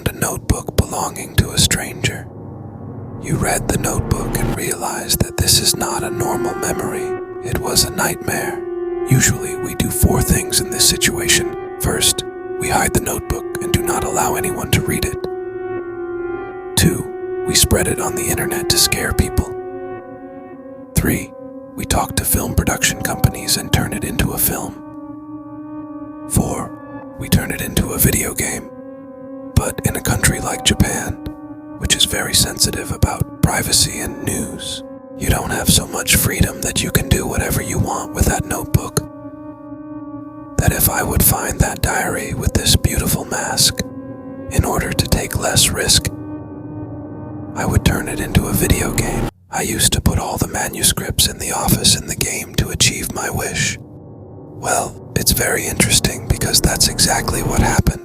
found a notebook belonging to a stranger. You read the notebook and realized that this is not a normal memory. It was a nightmare. Usually, we do 4 things in this situation. First, we hide the notebook and do not allow anyone to read it. 2, we spread it on the internet to scare people. 3, we talk to film production companies and turn it into a film. 4, we turn it into a video game. But in a country like Japan, which is very sensitive about privacy and news, you don't have so much freedom that you can do whatever you want with that notebook. That if I would find that diary with this beautiful mask, in order to take less risk, I would turn it into a video game. I used to put all the manuscripts in the office in the game to achieve my wish. Well, it's very interesting because that's exactly what happened.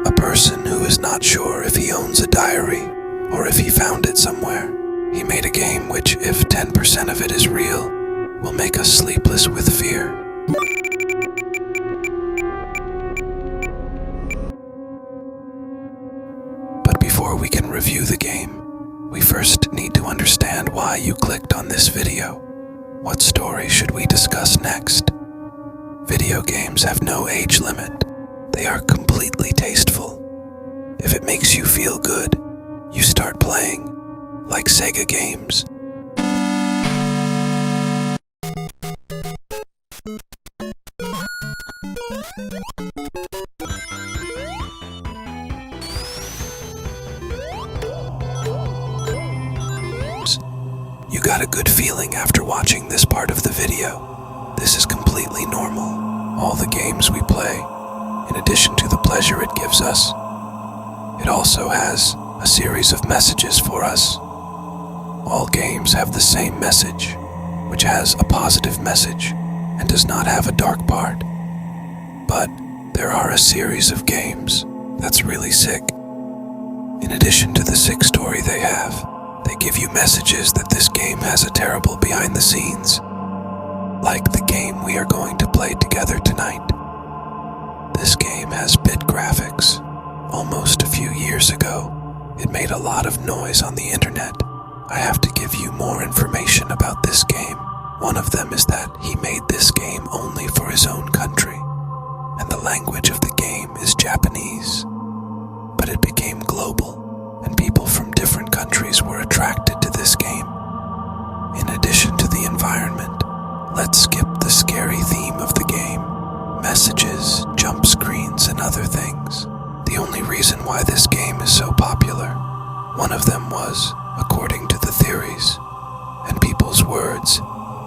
A person who is not sure if he owns a diary or if he found it somewhere, he made a game which, if 10% of it is real, will make us sleepless with fear. But before we can review the game, we first need to understand why you clicked on this video. What story should we discuss next? Video games have no age limit. They are completely tasteful. If it makes you feel good, you start playing, like Sega games. You got a good feeling after watching this part of the video. This is completely normal. All the games we play, in addition to the pleasure it gives us, it also has a series of messages for us. All games have the same message, which has a positive message and does not have a dark part. But there are a series of games that's really sick. In addition to the sick story they have, they give you messages that this game has a terrible behind the scenes, like the game we are going to play together tonight. This game has bit graphics. Almost a few years ago, it made a lot of noise on the internet. I have to give you more information about this game. One of them is that he made this game only for his own country, and the language of the game is Japanese. But it became global, and people from different countries were attracted to this game. In addition to the environment, let's skip the scary theme of the game, messages, jump screens, and other things. The only reason why this game is so popular, one of them was, according to the theories and people's words,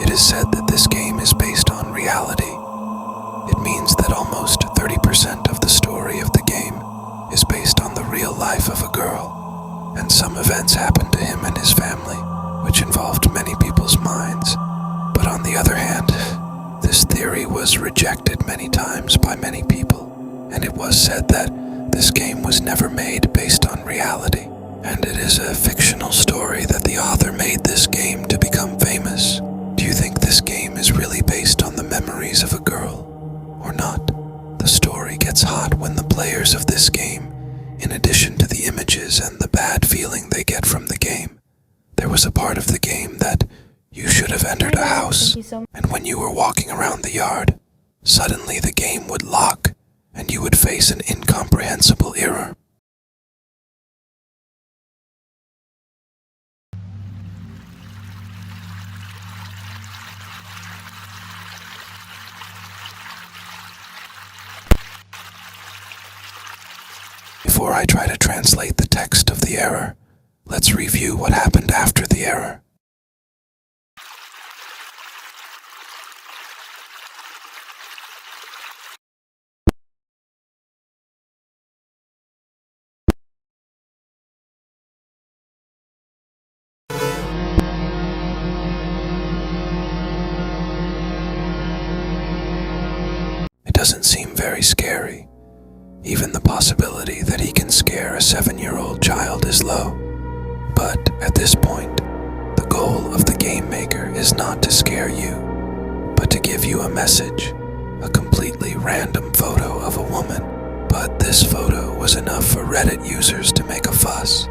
it is said that this game is based on reality. It means that almost 30% of the story of the game is based on the real life of a girl, and some events happened to him and his family, which involved many people's minds. But on the other hand, this theory was rejected many times by many people, and it was said that this game was never made based on reality, and it is a fictional story that the author made this game to become famous. Do you think this game is really based on the memories of a girl, or not? The story gets hot when the players of this game, in addition to the images and the bad feeling they get from the game, there was a part of the game that you should have entered a house, and when you were walking around the yard, suddenly the game would lock, and you would face an incomprehensible error. Before I try to translate the text of the error, let's review what happened after the error. It doesn't seem very scary. Even the possibility that he can scare a 7-year-old child is low. But at this point, the goal of the game maker is not to scare you, but to give you a message, a completely random photo of a woman, But this photo was enough for Reddit users to make a fuss.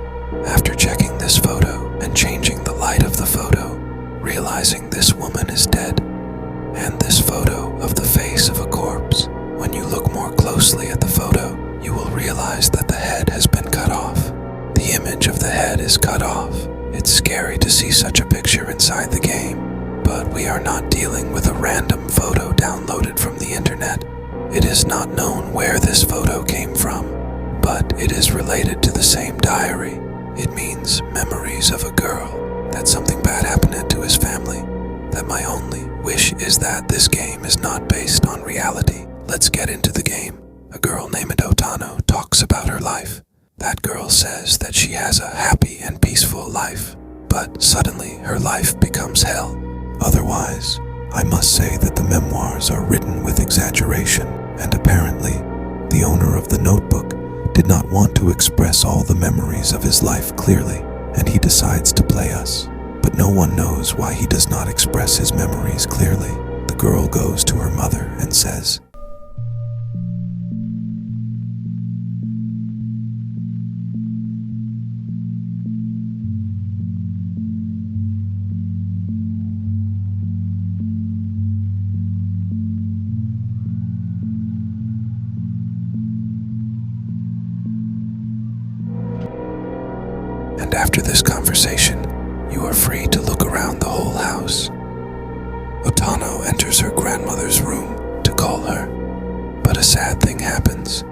After checking this photo and changing the light of the photo, realizing this woman is dead, and this photo of the face of a corpse, when you look more closely at the photo, you will realize that the head has been cut off. The image of the head is cut off. It's scary to see such a picture inside the game, but we are not dealing with a random photo downloaded from the internet. It is not known where this photo came from, but it is related to the same diary. It means memories of a girl, that something bad happened to his family, that my only wish is that this game is not based on reality. Let's get into the game. A girl named Otano talks about her life. That girl says that she has a happy and peaceful life, but suddenly her life becomes hell. Otherwise, I must say that the memoirs are written with exaggeration, and apparently, the owner of the notebook did not want to express all the memories of his life clearly, and he decides to play us. But no one knows why he does not express his memories clearly. The girl goes to her mother and says, and after this conversation, you are free to look around the whole house. Otano enters her grandmother's room to call her, but a sad thing happens.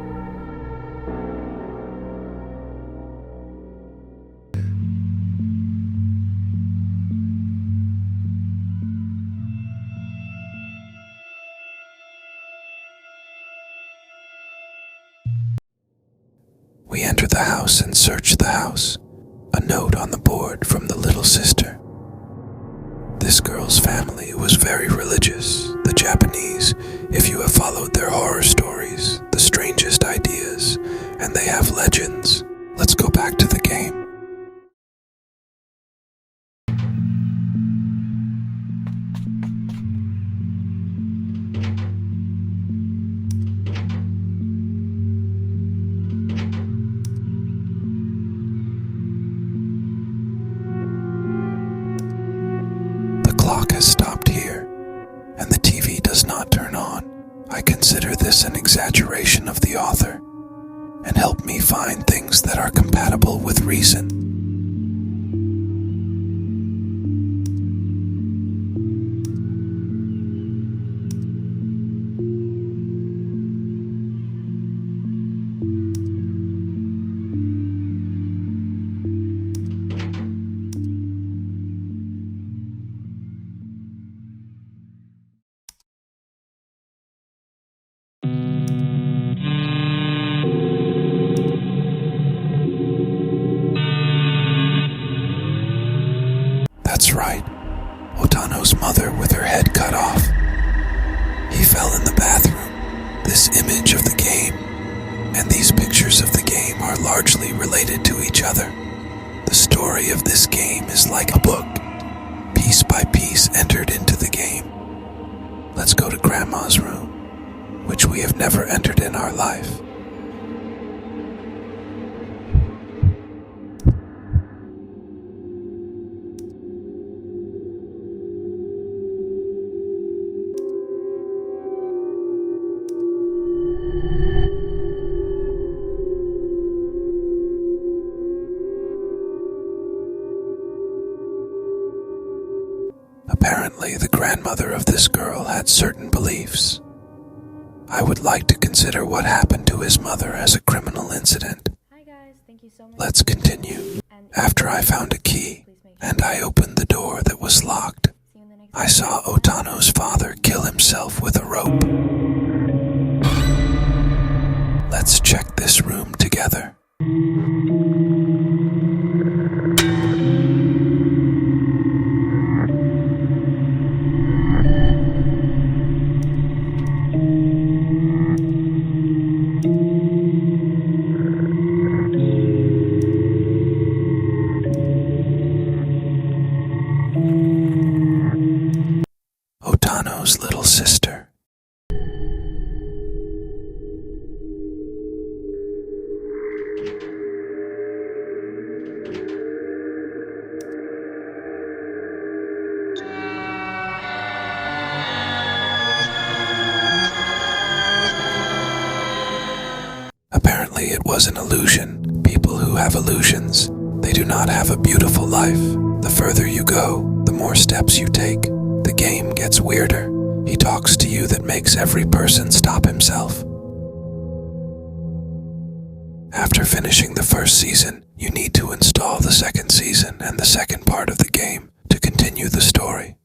We enter the house and search the house. A note on the board from the little sister. This girl's family was very religious. The Japanese, if you have followed their horror stories, the strangest ideas, and they have legends. Let's go back to the game. Has stopped here, and the TV does not turn on. I consider this an exaggeration of the author, and help me find things that are compatible with reason. That's right, Otano's mother with her head cut off. He fell in the bathroom. This image of the game and these pictures of the game are largely related to each other. The story of this game is like a book, piece by piece entered into the game. Let's go to Grandma's room, which we have never entered in our life. Apparently, the grandmother of this girl had certain beliefs. I would like to consider what happened to his mother as a criminal incident. Hi guys, thank you so much. Let's continue. After I found a key, and I opened the door that was locked, I saw Otano's father kill himself with a rope. Let's check this room together. Otano's little sister. was an illusion. People who have illusions, they do not have a beautiful life. The further you go, the more steps you take. The game gets weirder. He talks to you that makes every person stop himself. After finishing the first season, you need to install the second season and the second part of the game to continue the story.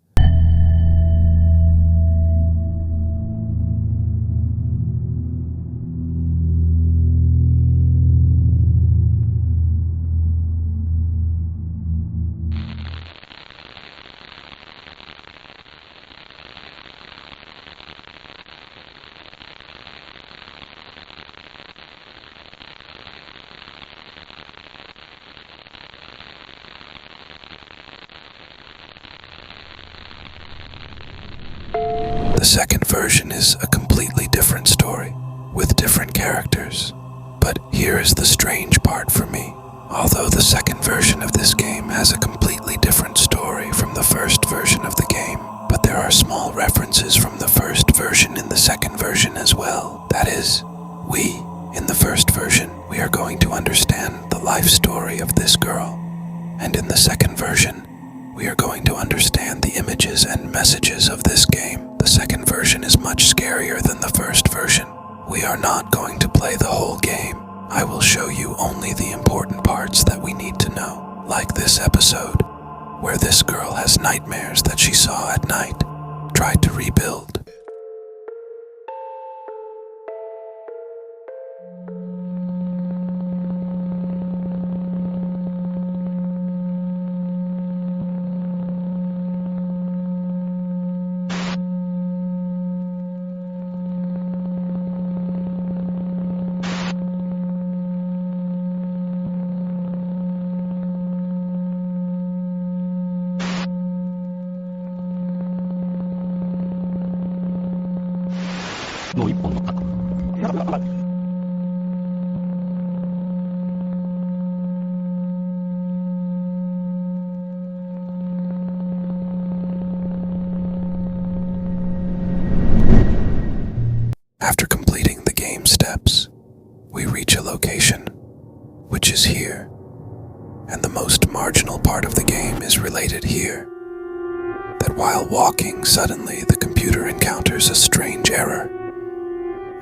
The second version is a completely different story, with different characters. But here is the strange part for me. Although the second version of this game has a completely different story from the first version of the game, but there are small references from the first version in the second version as well. That is, in the first version, we are going to understand the life story of this girl. And in the second version, we are going to understand the images and messages of this game. The second version is much scarier than the first version. We are not going to play the whole game. I will show you only the important parts that we need to know, like this episode, where this girl has nightmares that she saw at night, tried to rebuild. After completing the game steps, we reach a location, which is here, and the most marginal part of the game is related here. That while walking, suddenly the computer encounters a strange error.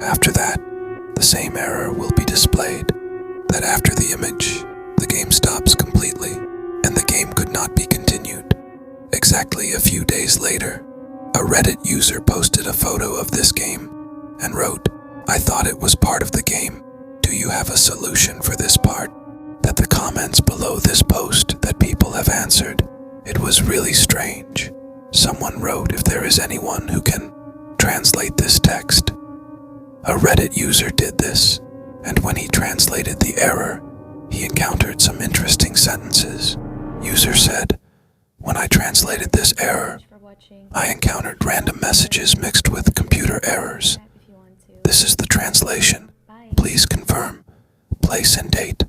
After that, the same error will be displayed. That after the image, the game stops completely, and the game could not be continued. Exactly a few days later, a Reddit user posted a photo of this game and wrote, "I thought it was part of the game. Do you have a solution for this part?" That the comments below this post that people have answered, it was really strange. Someone wrote if there is anyone who can translate this text. A Reddit user did this, and when he translated the error, he encountered some interesting sentences. User said, "When I translated this error, I encountered random messages mixed with computer errors. This is the translation. Please confirm. Place and date.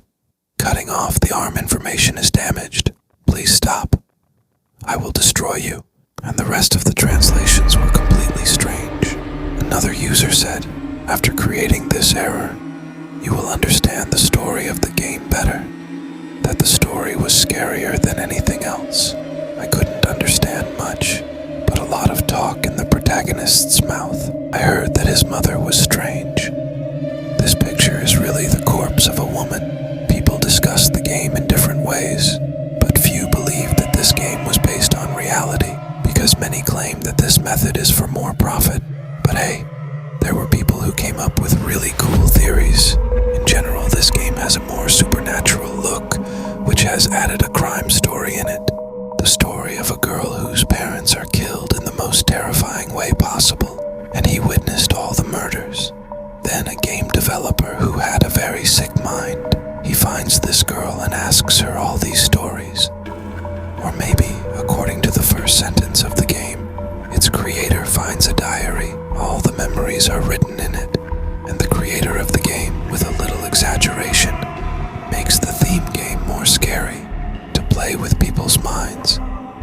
Cutting off the arm information is damaged. Please stop. I will destroy you." And the rest of the translations were completely strange. Another user said, "After creating this error, you will understand the story of the game better. That the story was scarier than anything else. I couldn't understand much, but a lot of talk in the protagonist's mouth. I heard that his mother was strange. This picture is really the corpse of a woman. People discuss the game in different ways, but few believe that this game was based on reality, because many claim that this method is for more profit. But hey, there were people who came up with really cool theories. In general, this game has a more supernatural look, which has added a crime story in it. The story of a girl whose parents are killed in the most terrifying way possible, and he witnessed all the murders. Then a game developer who had a very sick mind, he finds this girl and asks her all these stories. Or maybe, according to the first sentence of the game, its creator finds a diary. All the memories are written in it, and the creator of the game, with a little exaggeration, makes the theme game more scary, to play with people's minds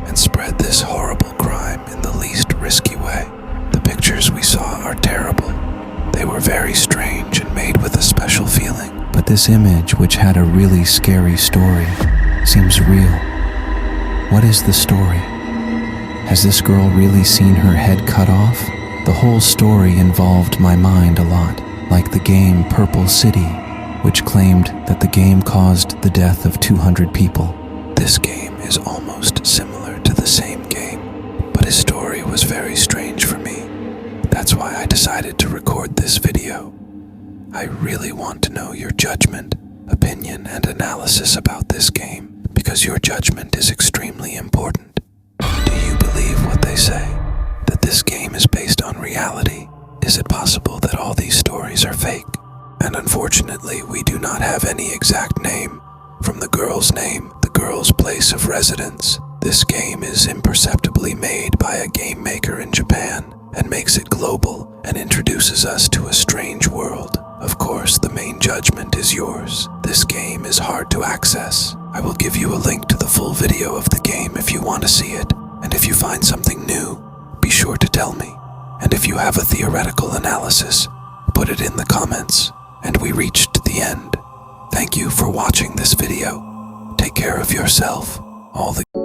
and spread this horrible crime in the least risky way. The pictures we saw are terrible. They were very strange and made with a special feeling, but this image, which had a really scary story, seems real. What is the story? Has this girl really seen her head cut off? The whole story involved my mind a lot, like the game Purple City, which claimed that the game caused the death of 200 people. This game is almost similar to the same game, but his story was very strange for me. That's why I decided to record this video. I really want to know your judgment, opinion, and analysis about this game, because your judgment is extremely important. Do you believe what they say, that this game is based on reality? Is it possible that all these stories are fake? And unfortunately, we do not have any exact name. From the girl's name, the girl's place of residence, this game is imperceptibly made by a game maker in Japan and makes it global and introduces us to a strange world. Of course, the main judgment is yours. This game is hard to access. I will give you a link to the full video of the game if you want to see it. And if you find something new, be sure to tell me. And if you have a theoretical analysis, put it in the comments. And we reached the end. Thank you for watching this video. Take care of yourself. All the